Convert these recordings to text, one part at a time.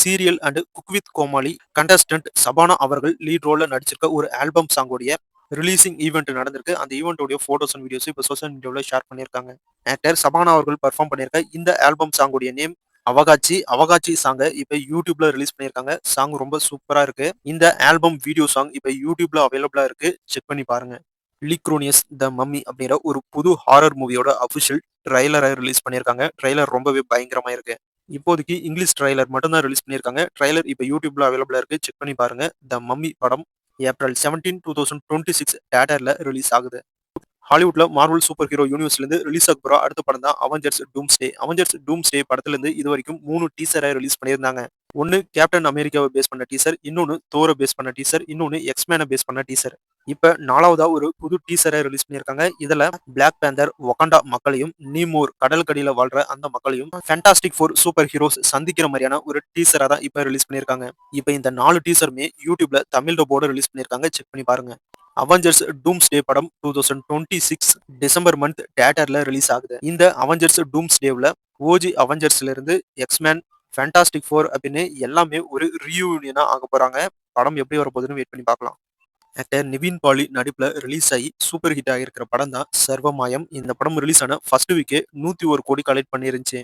Serial and cook with Comali contestant Shabana அவர்கள் lead ரோல்ல நடிச்சிருக்க ஒரு album சாங்கோடைய releasing event நடந்திருக்கு. அந்த ஈவென்ட்டோட போட்டோஸ் அண்ட் வீடியோஸ் இப்ப சோஷியல் மீடியாவில் ஷேர் பண்ணியிருக்காங்க. ஆக்டர் சபானா அவர்கள் பெர்ஃபார்ம் பண்ணியிருக்க இந்த ஆல்பம் சாங்கோடைய நேம் அவகாச்சி. அவகாச்சி சாங்க இப்ப யூடியூப்ல ரிலீஸ் பண்ணியிருக்காங்க. சாங் ரொம்ப சூப்பரா இருக்கு. இந்த ஆல்பம் வீடியோ சாங் இப்ப யூடியூப்ல அவைலபிளா இருக்கு. செக் பண்ணி பாருங்க. லிக்ரோனியஸ் த மம்மி அப்படிங்கிற ஒரு புது ஹாரர் மூவியோட அபிஷியல் ட்ரைலரை ரிலீஸ் பண்ணியிருக்காங்க. ட்ரைலர் ரொம்பவே பயங்கரமா இருக்கு. இப்போதைக்கு இங்கிலீஷ் ட்ரைலர் மட்டும் தான் ரிலீஸ் பண்ணியிருக்காங்க. ட்ரைலர் இப்ப யூடியூப்ல அவைலபிளா இருக்கு. செக் பண்ணி பாருங்க. த மம்மி படம் ஏப்ரல் 17, 2026 தியேட்டர்ல ரிலீஸ் ஆகுது. ஹாலிவுட்ல மார்வல் சூப்பர் ஹீரோ யூனிவர்ஸ்ல இருந்து ரிலீஸ் ஆக போற அடுத்த படம் தான் அவெஞ்சர்ஸ் டூம்ஸ்டே. அவெஞ்சர்ஸ் டூம்ஸ்டே படத்துல இருந்து இதுவரைக்கும் 3 டீசரை ரிலீஸ் பண்ணியிருந்தாங்க. ஒன்னு கேப்டன் அமெரிக்காவை பேஸ் பண்ண டீசர், இன்னொன்னு தோரை பேஸ் பண்ண டீசர், இன்னொன்னு எக்ஸ்மேனை பேஸ் பண்ண டீசர். இப்ப 4வதா ஒரு புது டீசரை ரிலீஸ் பண்ணியிருக்காங்க. இதுல பிளாக் பேந்தர் வொகண்டா மக்களையும், நீமோர் கடலுக்கடியில வாழ்ற அந்த மக்களையும், ஃபேண்டாஸ்டிக் ஃபோர் சூப்பர் ஹீரோஸ் சந்திக்கிற மாதிரியான ஒரு டீசரா தான் இப்ப ரிலீஸ் பண்ணியிருக்காங்க. இப்ப இந்த 4 டீசருமே யூடியூப்ல தமிழ் டப்போட ரிலீஸ் பண்ணியிருக்காங்க. செக் பண்ணி பாருங்க. அவெஞ்சர்ஸ் டூம்ஸ்டே படம் 2026 டிசம்பர் மந்த் தியேட்டர்ல ரிலீஸ் ஆகுது. இந்த அவெஞ்சர்ஸ் டூம்ஸ்டேவ்ல ஓஜி அவெஞ்சர்ஸ்ல இருந்து எக்ஸ்மேன், ஃபேண்டாஸ்டிக் ஃபோர் அப்படின்னு எல்லாமே ஒரு ரீயூனியனா ஆக போறாங்க. படம் எப்படி வரப்போகுதுன்னு வெயிட் பண்ணி பார்க்கலாம். ஆக்டர் நிவின் பாலி நடிப்புல ரிலீஸ் ஆகி சூப்பர் ஹிட் ஆகியிருக்கிற படம் தான் சர்வமாயம். இந்த படம் ரிலீஸ் ஆன ஃபர்ஸ்ட் வீக்கே 101 கோடி கலெக்ட் பண்ணிருந்துச்சு.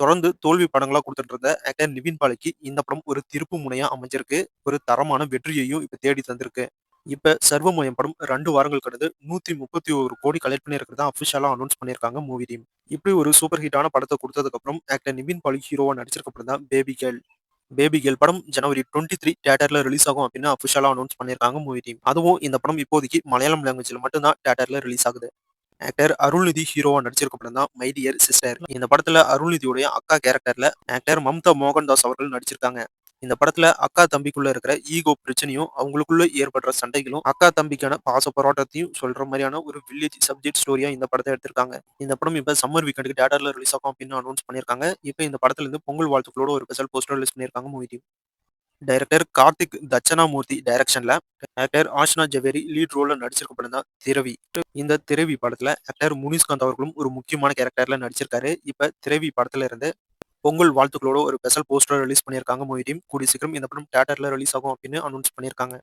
தொடர்ந்து தோல்வி படங்களா கொடுத்துட்டு இருந்த ஆக்டர் நிவின் பாலிக்கு இந்த படம் ஒரு திருப்பு முனையா அமைஞ்சிருக்கு. ஒரு தரமான வெற்றியையும் இப்ப தேடி தந்திருக்கு. இப்ப சர்வமயம் படம் 2 வாரங்கள் கடந்து 131 கோடி கலெக்ட் பண்ணியிருக்கிறதா அபிஷியலா அனௌன்ஸ் பண்ணியிருக்காங்க மூவி டீம். இப்படி ஒரு சூப்பர் ஹிட்டான படத்தை கொடுத்ததுக்கு அப்புறம் ஆக்டர் நிவின் பாலி ஹீரோவா நடிச்சிருக்க படம் தான் பேபி கேர்ள். பேபி கேர்ள் படம் ஜனவரி 23 தியேட்டர்ல ரிலீஸ் ஆகும் அப்படின்னு அபிஷியலா அனௌன்ஸ் பண்ணியிருக்காங்க மூவி டீம். அதுவும் இந்த படம் இப்போதைக்கு மலையாளம் லாங்குவேஜ்ல மட்டும் தான் தியேட்டர்ல ரிலீஸ் ஆகுது. ஆக்டர் அருள்நிதி ஹீரோவா நடிச்சிருக்க படம் தான் மை டியர் சிஸ்டர். இந்த படத்துல அருள்நிதியுடைய அக்கா கேரக்டர்ல ஆக்டர் மம்தா மோகன்தாஸ் அவர்கள் நடிச்சிருக்காங்க. இந்த படத்துல அக்கா தம்பிக்குள்ள இருக்கிற ஈகோ பிரச்சனையும், அவங்களுக்குள்ள ஏற்படுற சண்டைகளும், அக்கா தம்பிக்கான பாச போராட்டத்தையும் சொல்ற மாதிரியான ஒரு வில்லேஜ் சப்ஜெக்ட் ஸ்டோரியா இந்த படத்தை எடுத்திருக்காங்க. இந்த படம் இப்ப சம்மர் வீக்கெண்டுக்கு தியேட்டர்ல ரிலீஸ் ஆகும் அப்படின்னு அனௌன்ஸ் பண்ணியிருக்காங்க. இப்ப இந்த படத்துல இருந்து பொங்கல் வாழ்த்துக்களோட ஒரு ஸ்பெஷல் போஸ்டர் ரிலீஸ் பண்ணியிருக்காங்க movie team. Director Karthik Dakshinamurthy டைரக்ஷன்ல ஆக்டர் ஆஷ்னா ஜவேரி லீட் ரோல்ல நடிச்சிருக்க படம் தான் திரவி. இந்த திரவி படத்துல ஆக்டர் முனிஸ்காந்த் அவர்களும் ஒரு முக்கியமான கேரக்டர்ல நடிச்சிருக்காரு. இப்ப திரவி படத்துல இருந்து பொங்கல் வாழ்த்துக்களோட ஒரு ஸ்பெஷல் போஸ்டர் ரிலீஸ் பண்ணியிருக்காங்க மூவி டீம். கூடிய சீக்கிரம் இந்த படம் தியேட்டர்ல ரிலீஸ் ஆகும் அப்படின்னு அனௌன்ஸ் பண்ணியிருக்காங்க.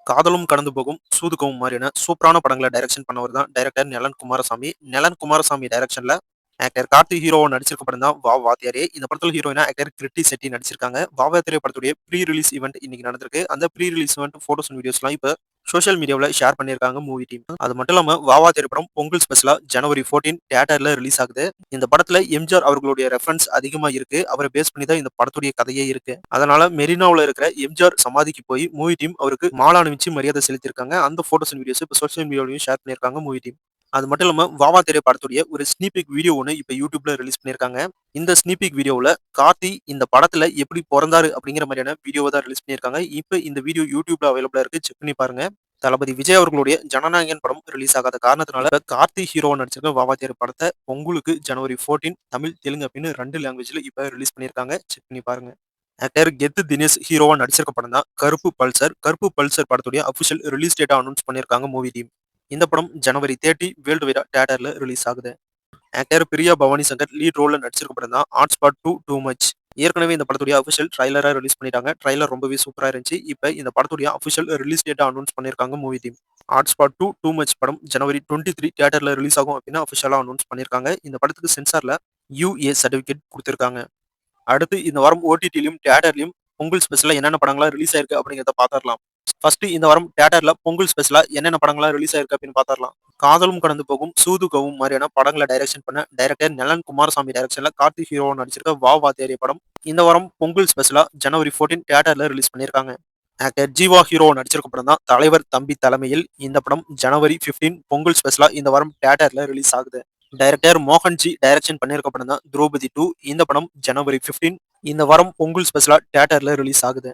காதலும் கடந்து போகும், சூதுகவும் மாதிரியான சூப்பரான படங்களை டைரக்ஷன் பண்ணவர் தான் டைரக்டர் நெலன் குமாரசாமி. நெலன் குமாரசாமி டைரக்ஷன்ல ஆக்டர் கார்த்தி ஹீரோவா நடிச்சிருக்க படம் தான் வா வாத்தியாரே. இந்த படத்துல ஹீரோயினா ஆக்டர் கிருத்தி செட்டி நடிச்சிருக்காங்க. வா வாத்தியாரே படத்துடைய ப்ரீ ரிலீஸ் ஈவென்ட் இன்னைக்கு நடந்திருக்கு. அந்த pre release event photos and வீடியோஸ்லாம் இப்ப சோஷியல் மீடியாவில் ஷேர் பண்ணியிருக்காங்க மூவி டீம். அது மட்டும் இல்லாம வா வாத்தியாரே படம் பொங்கல் ஸ்பெஷலா ஜனவரி 14 தியேட்டர்ல ரிலீஸ் ஆகுது. இந்த படத்துல எம்ஜிஆர் அவர்களுடைய ரெஃபரன்ஸ் அதிகமா இருக்கு. அவரை பேஸ் பண்ணி தான் இந்த படத்துடைய கதையே இருக்கு. அதனால மெரினாவுல இருக்கிற எம்ஜிஆர் சமாதிக்கு போய் மூவி டீம் அவருக்கு மாலை அணிவிச்சு மரியாதை செலுத்தியிருக்காங்க. அந்த போட்டோஸ் அண்ட் வீடியோஸ் இப்ப சோஷியல் மீடியாவிலையும் ஷேர் பண்ணியிருக்காங்க மூவி டீம். அது மட்டும் இல்லாம வாவா திரைப்படத்துடைய ஒரு ஸ்னீபிக் வீடியோ ஒன்று இப்ப யூடியூப்ல ரிலீஸ் பண்ணியிருக்காங்க. இந்த ஸ்னீபிக் வீடியோவில் கார்த்தி இந்த படத்துல எப்படி பிறந்தாரு அப்படிங்கிற மாதிரியான வீடியோவை தான் ரிலீஸ் பண்ணியிருக்காங்க. இப்ப இந்த வீடியோ யூடியூப்ல அவைலபிளா இருக்கு. செக் பண்ணி பாருங்க. தளபதி விஜய் அவர்களுடைய ஜனநாயகன் படம் ரிலீஸ் ஆகாத காரணத்தினால கார்த்தி ஹீரோவா நடிச்சிருக்க வாவா திரை படத்தை பொங்கலுக்கு ஜனவரி 14 தமிழ், தெலுங்கு அப்படின்னு 2 லாங்குவேஜ்ல இப்ப ரிலீஸ் பண்ணியிருக்காங்க. செக் பண்ணி பாருங்க. ஆக்டர் கெத்து தினேஷ் ஹீரோவா நடிச்சிருக்க படம் தான் கருப்பு பல்சர். கருப்பு பல்சர் படத்துடைய அபிஷியல் ரிலீஸ் டேட்டா அனௌன்ஸ் பண்ணியிருக்காங்க மூவி டீம். இந்த படம் ஜனவரி 30 வேர்ல்டு வைடா தியேட்டர்ல ரிலீஸ் ஆகுது. ஆக்டர் பிரியா பவானி சங்கர் லீட் ரோல்ல நடிச்சிருக்க படம் தான் ஹாட் ஸ்பாட் 2 டூ மச். ஏற்கனவே இந்த படத்துடைய அபிஷியல் ட்ரைலரா ரிலீஸ் பண்ணிட்டாங்க. ட்ரைலர் ரொம்பவே சூப்பரா இருந்துச்சு. இப்ப இந்த படத்துடைய அபிஷியல் ரிலீஸ் டேட்டா அனௌன்ஸ் பண்ணியிருக்காங்க movie team. Hot spot 2 too much படம் ஜனவரி 23 தியேட்டர்ல ரிலீஸ் ஆகும் அப்படின்னு அபிஷியலா அனௌன்ஸ் பண்ணியிருக்காங்க. இந்த படத்துக்கு சென்சார்ல யூஏ சர்டிபிகேட் கொடுத்திருக்காங்க. அடுத்து இந்த வாரம் ஓடிடிலையும் தியேட்டர்லயும் பொங்கல் ஸ்பெஷலா என்னென்ன படங்களா ரிலீஸ் ஆயிருக்கு அப்படிங்கிறத பாத்திரலாம். ஃபர்ஸ்ட் இந்த வாரம் தியேட்டர்ல பொங்கல் ஸ்பெஷலா என்னென்ன படங்களா ரிலீஸ் ஆயிருக்கு அப்படின்னு பாத்திரலாம். காதலும் கடந்து போகும், சூதுகவும் மாதிரியான படங்களை டைரக்ஷன் பண்ண டைரக்டர் நெலன் குமாரசாமி டைரக்ஷன்ல கார்த்திக் ஹீரோவா நடிச்சிருக்க வா வாத்தியாரே படம் இந்த வாரம் பொங்கல் ஸ்பெஷலா ஜனவரி 14 தியேட்டர்ல ரிலீஸ் பண்ணியிருக்காங்க. ஆக்டர் ஜீவா ஹீரோவா நடிச்சிருக்க படம் தான் தலைவர் தம்பி தலைமையில். இந்த படம் ஜனவரி 15 பொங்கல் ஸ்பெஷலா இந்த வாரம் தியேட்டர்ல ரிலீஸ் ஆகுது. டைரக்டர் மோகன்ஜி டைரக்ஷன் பண்ணியிருக்க படம் தான் திரௌபதி 2. இந்த படம் ஜனவரி 15 இந்த வாரம் பொங்கல் ஸ்பெஷலா தியேட்டர்ல ரிலீஸ் ஆகுது.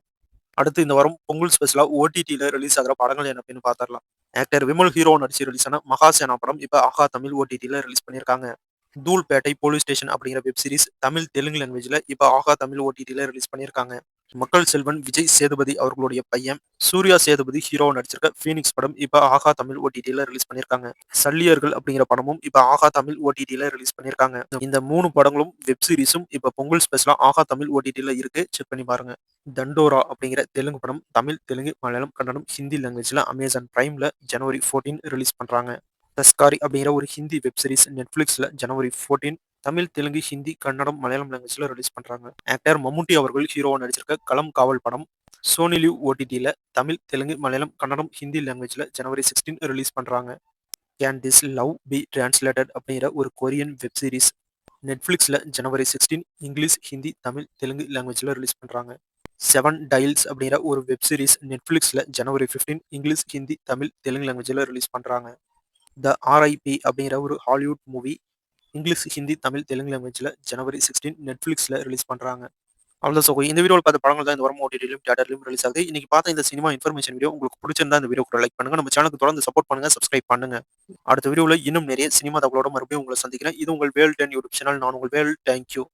அடுத்து இந்த வாரம் பொங்கல் ஸ்பெஷலா ஓடிடில ரிலீஸ் ஆகிற படங்கள் என்ன அப்படின்னு பாத்திரலாம். ஆக்டர் விமல் ஹீரோ நடிச்சு ரிலீஸ் ஆன மகாசேனா படம் இப்ப ஆஹா தமிழ் ஓடிடில ரிலீஸ் பண்ணியிருக்காங்க. தூள்பேட்டை போலீஸ் ஸ்டேஷன் அப்படிங்கிற வெப் சீரிஸ் தமிழ், தெலுங்கு லாங்குவேஜ்ல இப்ப ஆஹா தமிழ் ஓடிடில ரிலீஸ் பண்ணியிருக்காங்க. மக்கள் செல்வன் விஜய் சேதுபதி அவர்களுடைய பையன் சூர்யா சேதுபதி ஹீரோவா நடிச்சிருக்க ஃபீனிக்ஸ் படம் இப்ப ஆஹா தமிழ் ஓடிடில ரிலீஸ் பண்ணியிருக்காங்க. சல்லியர்கள் அப்படிங்கிற படமும் இப்ப ஆஹா தமிழ் ஓடிடில ரிலீஸ் பண்ணியிருக்காங்க. இந்த 3 படங்களும் வெப் சீரிஸும் இப்ப பொங்கல் ஸ்பெஷலா ஆஹா தமிழ் ஓடிடில இருக்கு. செக் பண்ணி பாருங்க. தண்டோரா அப்படிங்கிற தெலுங்கு படம் தமிழ், தெலுங்கு, மலையாளம், கன்னடம், ஹிந்தி லாங்குவேஜ்ல அமேசான் பிரைம்ல ஜனவரி 14 ரிலீஸ் பண்றாங்க. தஸ்காரி அப்படிங்கிற ஒரு ஹிந்தி வெப் சீரிஸ் நெட்ஃபிளிக்ஸ்ல ஜனவரி 14 தமிழ், தெலுங்கு, ஹிந்தி, கன்னடம், மலையாளம் லாங்குவேஜ்ல ரிலீஸ் பண்றாங்க. ஆக்டர் மம்முட்டி அவர்கள் ஹீரோவா நடிச்சிருக்க களம் காவல் படம் சோனி லிவ் ஓடிடில தமிழ், தெலுங்கு, மலையாளம், கன்னடம், ஹிந்தி லாங்குவேஜ்ல ஜனவரி 16 ரிலீஸ் பண்றாங்க. Can this love be translated அப்படிங்கிற ஒரு கொரியன் வெப் சீரிஸ் நெட்ஃபிளிக்ஸ்ல ஜனவரி 16 இங்கிலீஷ், ஹிந்தி, தமிழ், தெலுங்கு லாங்குவேஜ்ல ரிலீஸ் பண்றாங்க. செவன் டைல்ஸ் அப்படிங்கிற ஒரு வெப் சீரிஸ் நெட்ஃபிளிக்ஸ்ல ஜனவரி 15 இங்கிலீஷ், ஹிந்தி, தமிழ், தெலுங்கு லாங்குவேஜ்ல ரிலீஸ் பண்றாங்க. த ஆர்ஐபி அப்படிங்கிற ஒரு Hollywood movie English, Hindi, Tamil, Telugu லாங்குவேஜ்ல ஜனவரி 16 நெட்ஃபிளிக்ஸ்ல ரிலீஸ் பண்றாங்க. அவ்வளோதான் சகோ. இந்த வீடியோல பார்த்த படங்கள் தான் இந்த வாரம் ஓடிடிலயும், தியேட்டர்லயும் ரிலீஸ் ஆகுது. இன்னைக்கு பார்த்த இந்த சினிமா இன்ஃபர்மேஷன் வீடியோ உங்களுக்கு பிடிச்சிருந்தா இந்த வீடியோக்கு ஒரு லைக் பண்ணுங்க. நம்ம சேனலுக்கு தொடர்ந்து சப்போர்ட் பண்ணுங்க, சப்ஸ்கிரைப் பண்ணுங்க. அடுத்த வீடியோல இன்னும் நிறைய சினிமா தகவலோட மறுபடியும் உங்களை சந்திக்கிறேன். இது உங்கள் வேல் 10 யூடியூப் சேனல். நான் உங்கள் வேல். Thank you.